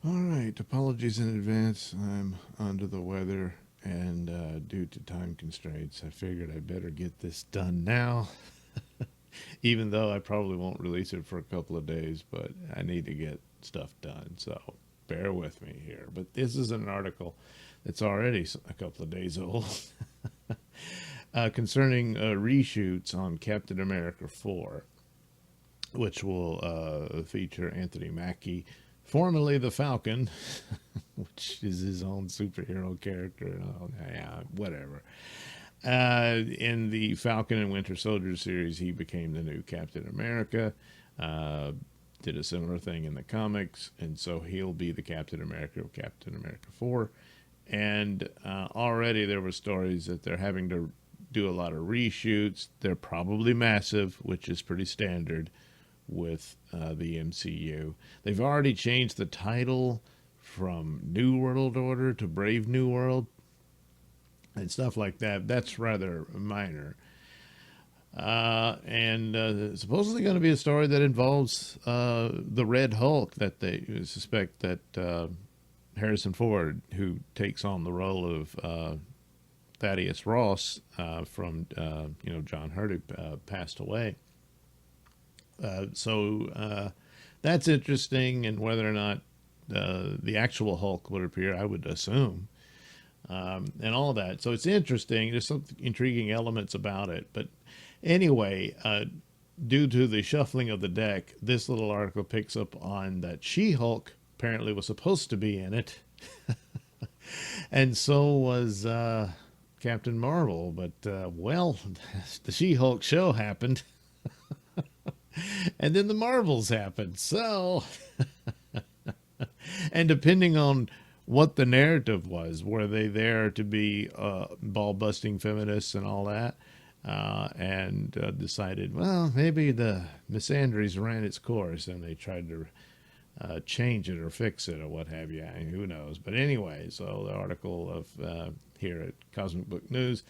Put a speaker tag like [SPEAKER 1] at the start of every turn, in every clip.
[SPEAKER 1] All right, apologies in advance. I'm under the weather, and due to time constraints, I figured I better get this done now, even though I probably won't release it for a couple of days, but I need to get stuff done. So bear with me here. But this is an article that's already a couple of days old concerning reshoots on Captain America 4, which will feature Anthony Mackie, formerly the Falcon, which is his own superhero character. Oh, yeah, whatever. In the Falcon and Winter Soldier series, he became the new Captain America. Uh, did a similar thing in the comics, and so he'll be the Captain America of Captain America 4. And already there were stories that they're having to do a lot of reshoots. They're probably massive, which is pretty standard with the MCU. They've already changed the title from New World Order to Brave New World and stuff like that. That's rather minor. And supposedly going to be a story that involves the Red Hulk that they suspect that Harrison Ford, who takes on the role of Thaddeus Ross from John Hurt, who passed away. So that's interesting, and whether or not the actual Hulk would appear, I would assume, and all that. So it's interesting. There's some intriguing elements about it. But anyway, due to the shuffling of the deck, this little article picks up on that She-Hulk apparently was supposed to be in it, and so was Captain Marvel. But well, the She-Hulk show happened. And then the Marvels happened. So, and depending on what the narrative was, were they there to be ball busting feminists and all that? And decided, well, maybe the misandries ran its course and they tried to change it or fix it or what have you. I mean, who knows? But anyway, so the article of here at Cosmic Book News.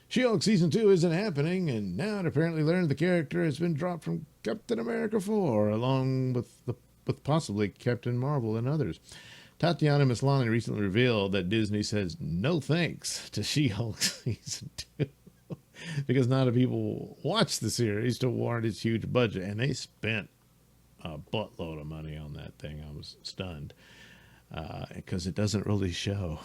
[SPEAKER 1] She-Hulk Season 2 isn't happening, and now it apparently learned the character has been dropped from Captain America 4, along with possibly Captain Marvel and others. Tatiana Maslany recently revealed that Disney says no thanks to She-Hulk Season 2 because not enough people watched the series to warrant its huge budget, and they spent a buttload of money on that thing. I was stunned because it doesn't really show.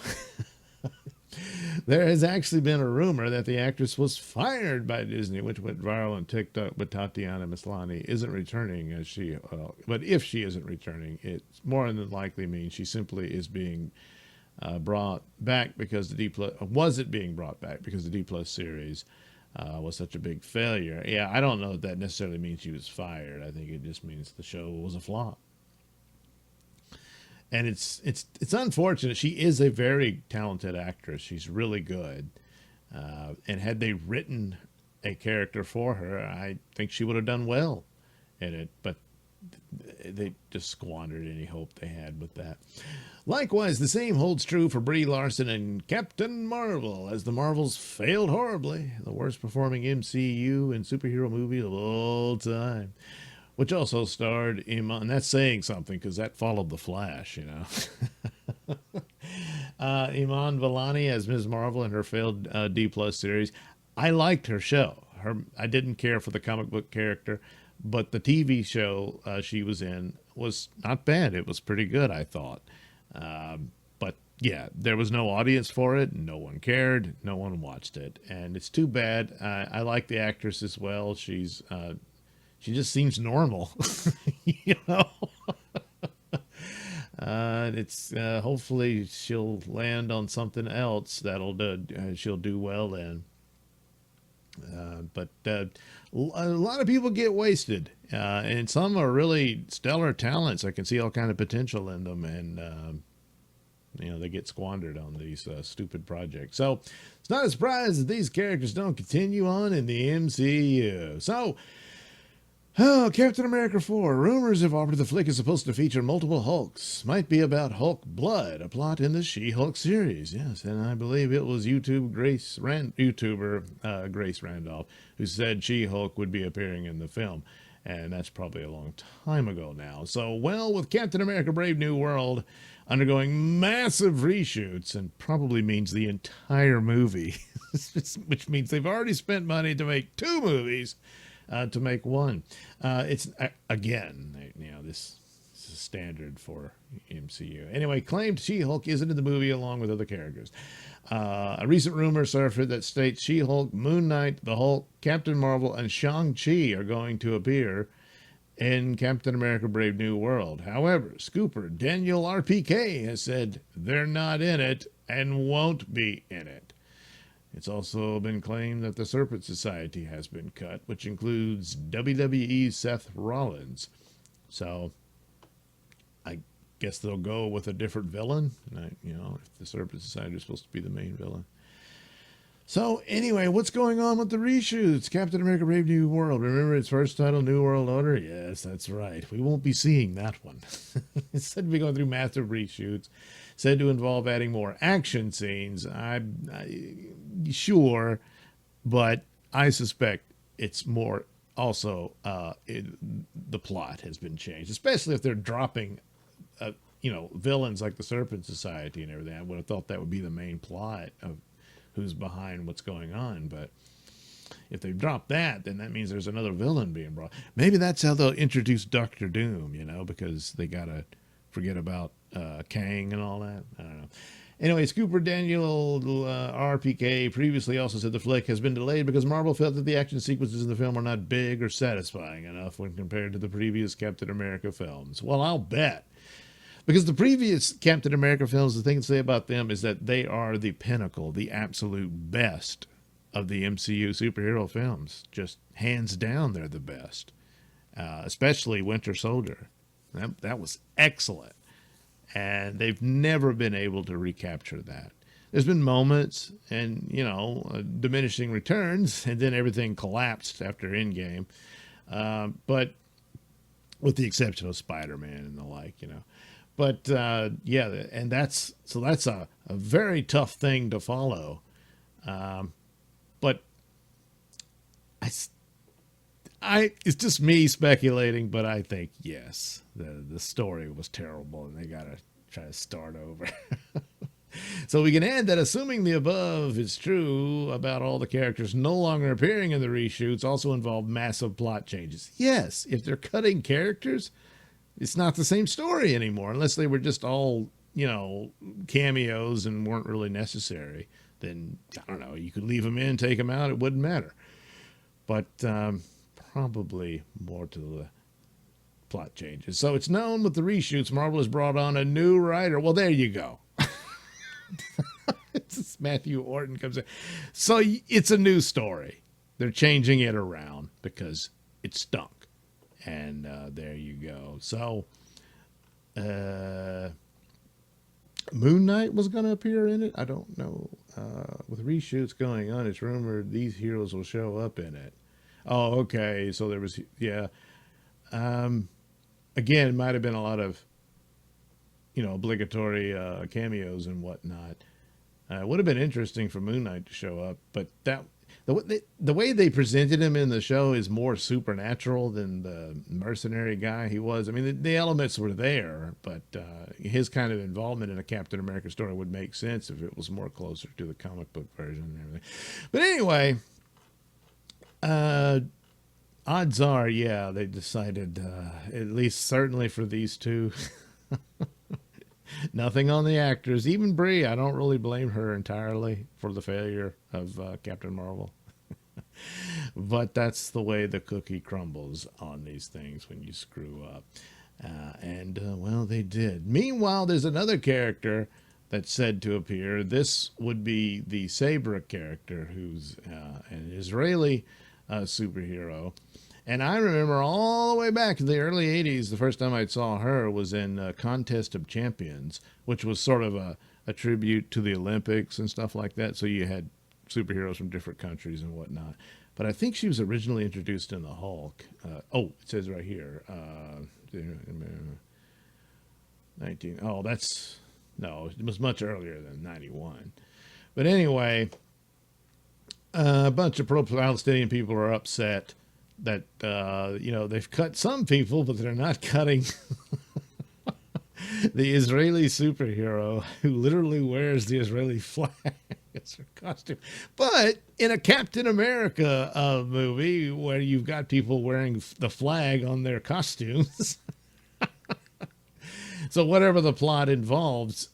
[SPEAKER 1] There has actually been a rumor that the actress was fired by Disney, which went viral on TikTok, but Tatiana Maslany isn't returning as but if she isn't returning, it more than likely means she simply is being brought back because the D Plus, was it being brought back because the D Plus series was such a big failure. Yeah, I don't know if that necessarily means she was fired. I think it just means the show was a flop. And it's unfortunate. She is a very talented actress. She's really good. And had they written a character for her, I think she would have done well in it. But they just squandered any hope they had with that. Likewise, the same holds true for Brie Larson and Captain Marvel, as the Marvels failed horribly, the worst performing MCU and superhero movie of all time, which also starred Iman. That's saying something because that followed The Flash, you know. Iman Vellani as Ms. Marvel in her failed D Plus series. I liked her show. I didn't care for the comic book character, but the TV show she was in was not bad. It was pretty good, I thought. But yeah, there was no audience for it. No one cared. No one watched it, and it's too bad. I like the actress as well. She just seems normal, you know. It's hopefully she'll land on something else that'll she'll do well in. But a lot of people get wasted, and some are really stellar talents. I can see all kind of potential in them, and they get squandered on these stupid projects. So it's not a surprise that these characters don't continue on in the MCU. So. Oh, Captain America 4. Rumors have offered the flick is supposed to feature multiple Hulks. Might be about Hulk blood, a plot in the She-Hulk series. Yes, and I believe it was YouTuber Grace Randolph who said She-Hulk would be appearing in the film. And that's probably a long time ago now. So, well, with Captain America Brave New World undergoing massive reshoots, and probably means the entire movie, which means they've already spent money to make two movies to make one. It's, again, this is standard for MCU. Anyway, claimed She-Hulk isn't in the movie along with other characters. A recent rumor surfaced that states She-Hulk, Moon Knight, the Hulk, Captain Marvel, and Shang-Chi are going to appear in Captain America Brave New World. However, Scooper Daniel RPK has said they're not in it and won't be in it. It's also been claimed that the Serpent Society has been cut, which includes WWE Seth Rollins. So I guess they'll go with a different villain. If the Serpent Society is supposed to be the main villain. So anyway, what's going on with the reshoots? Captain America Brave New World. Remember its first title, New World Order? Yes, that's right. We won't be seeing that one. It's said to be going through massive reshoots. Said to involve adding more action scenes. Sure, but I suspect it's more also the plot has been changed, especially if they're dropping villains like the Serpent Society and everything. I would have thought that would be the main plot of who's behind what's going on. But if they've dropped that, then that means there's another villain being brought. Maybe that's how they'll introduce Doctor Doom, because they got to forget about Kang and all that. I don't know. Anyway, Scooper Daniel RPK previously also said the flick has been delayed because Marvel felt that the action sequences in the film are not big or satisfying enough when compared to the previous Captain America films. Well, I'll bet. Because the previous Captain America films, the thing to say about them is that they are the pinnacle, the absolute best of the MCU superhero films. Just hands down, they're the best. Especially Winter Soldier. That was excellent. And they've never been able to recapture that. There's been moments and, diminishing returns, and then everything collapsed after Endgame. But with the exception of Spider-Man and the like, But and that's a very tough thing to follow. But it's just me speculating, but I think yes, the story was terrible, and they gotta try to start over. So we can add that assuming the above is true about all the characters no longer appearing in the reshoots also involve massive plot changes. Yes, if they're cutting characters, it's not the same story anymore, unless they were just all, cameos and weren't really necessary. Then, I don't know, you could leave them in, take them out, it wouldn't matter. But probably more to the plot changes. So it's known with the reshoots, Marvel has brought on a new writer. Well, there you go. It's Matthew Orton comes in. So it's a new story. They're changing it around because it stunk. And there you go. So Moon Knight was going to appear in it. I don't know. With reshoots going on, it's rumored these heroes will show up in it. Oh, okay. So there was, yeah. Again, it might have been a lot of, obligatory cameos and whatnot. It would have been interesting for Moon Knight to show up, but the way they presented him in the show is more supernatural than the mercenary guy he was. I mean, the elements were there, but his kind of involvement in a Captain America story would make sense if it was more closer to the comic book version and everything. But anyway, odds are, yeah, they decided, at least certainly for these two, nothing on the actors. Even Brie, I don't really blame her entirely for the failure of Captain Marvel. But that's the way the cookie crumbles on these things when you screw up. Well, they did. Meanwhile, there's another character that's said to appear. This would be the Sabra character, who's an Israeli superhero. And I remember all the way back in the early 80s, the first time I saw her was in Contest of Champions, which was sort of a tribute to the Olympics and stuff like that. So you had superheroes from different countries and whatnot. But I think she was originally introduced in the Hulk. It says right here. 19. Oh, no, it was much earlier than 91. But anyway, a bunch of pro-Palestinian people are upset that they've cut some people, but they're not cutting the Israeli superhero who literally wears the Israeli flag as her costume. But in a Captain America movie where you've got people wearing the flag on their costumes, so whatever the plot involves,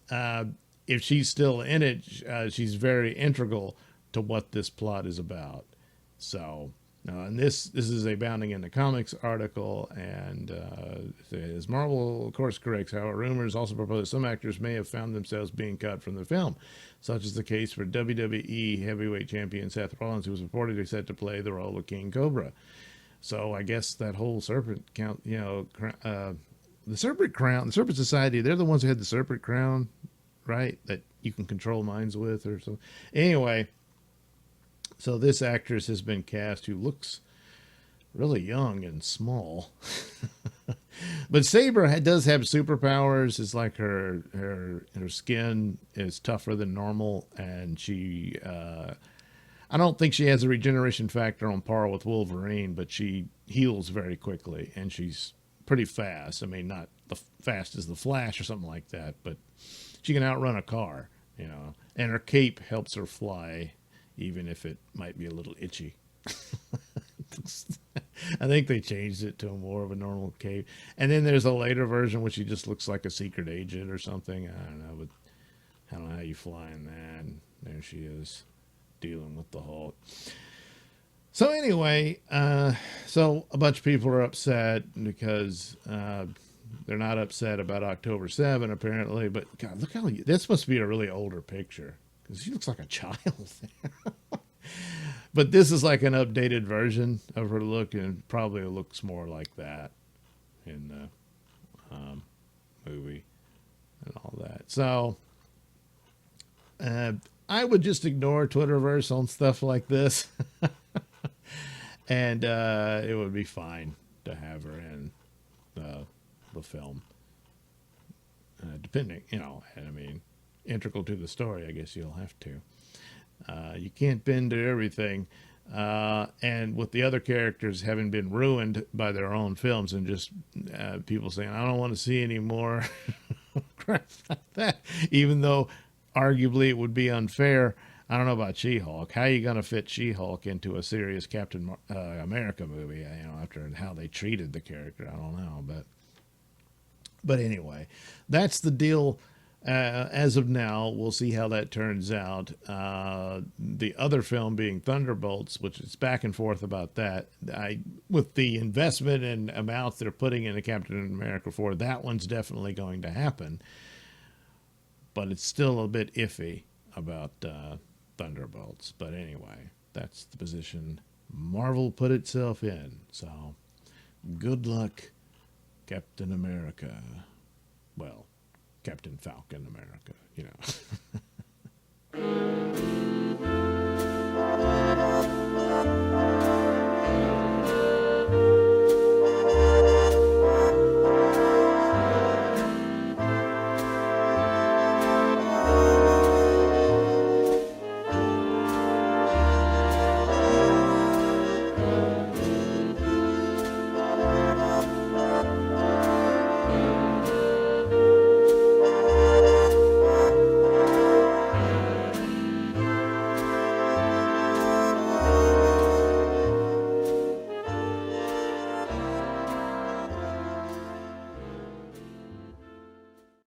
[SPEAKER 1] if she's still in it, she's very integral to what this plot is about. So, and this is a Bounding into Comics article, and as Marvel, of course, corrects. However, rumors also propose some actors may have found themselves being cut from the film, such as the case for WWE heavyweight champion Seth Rollins, who was reportedly set to play the role of King Cobra. So I guess that whole serpent count, the Serpent Crown, the Serpent Society, they're the ones who had the Serpent Crown, right? That you can control minds with or something. Anyway, so this actress has been cast who looks really young and small. But Saber does have superpowers. It's like her skin is tougher than normal, and she I don't think she has a regeneration factor on par with Wolverine, but she heals very quickly, and she's pretty fast. I mean, not the fast as the Flash or something like that, but she can outrun a car, and her cape helps her fly, even if it might be a little itchy. I think they changed it to more of a normal cape. And then there's a later version which she just looks like a secret agent or something. I don't know, but I don't know how you fly in that. And there she is dealing with the Hulk. So anyway, so a bunch of people are upset because they're not upset about October 7, apparently. But God, look how this must be a really older picture because she looks like a child there. But this is like an updated version of her look, and probably looks more like that in the movie and all that. So I would just ignore Twitterverse on stuff like this. And it would be fine to have her in the film. Depending, I mean, integral to the story, I guess you'll have to. You can't bend to everything. And with the other characters having been ruined by their own films and just people saying, I don't want to see any more crap like that, even though arguably it would be unfair. I don't know about She-Hulk. How are you going to fit She-Hulk into a serious Captain America movie? After how they treated the character, I don't know. But anyway, that's the deal. As of now, we'll see how that turns out. The other film being Thunderbolts, which is back and forth about that. With the investment and amounts they're putting into Captain America 4, that one's definitely going to happen. But it's still a bit iffy about Thunderbolts. But anyway, that's the position Marvel put itself in. So good luck, Captain America. Well, Captain Falcon America,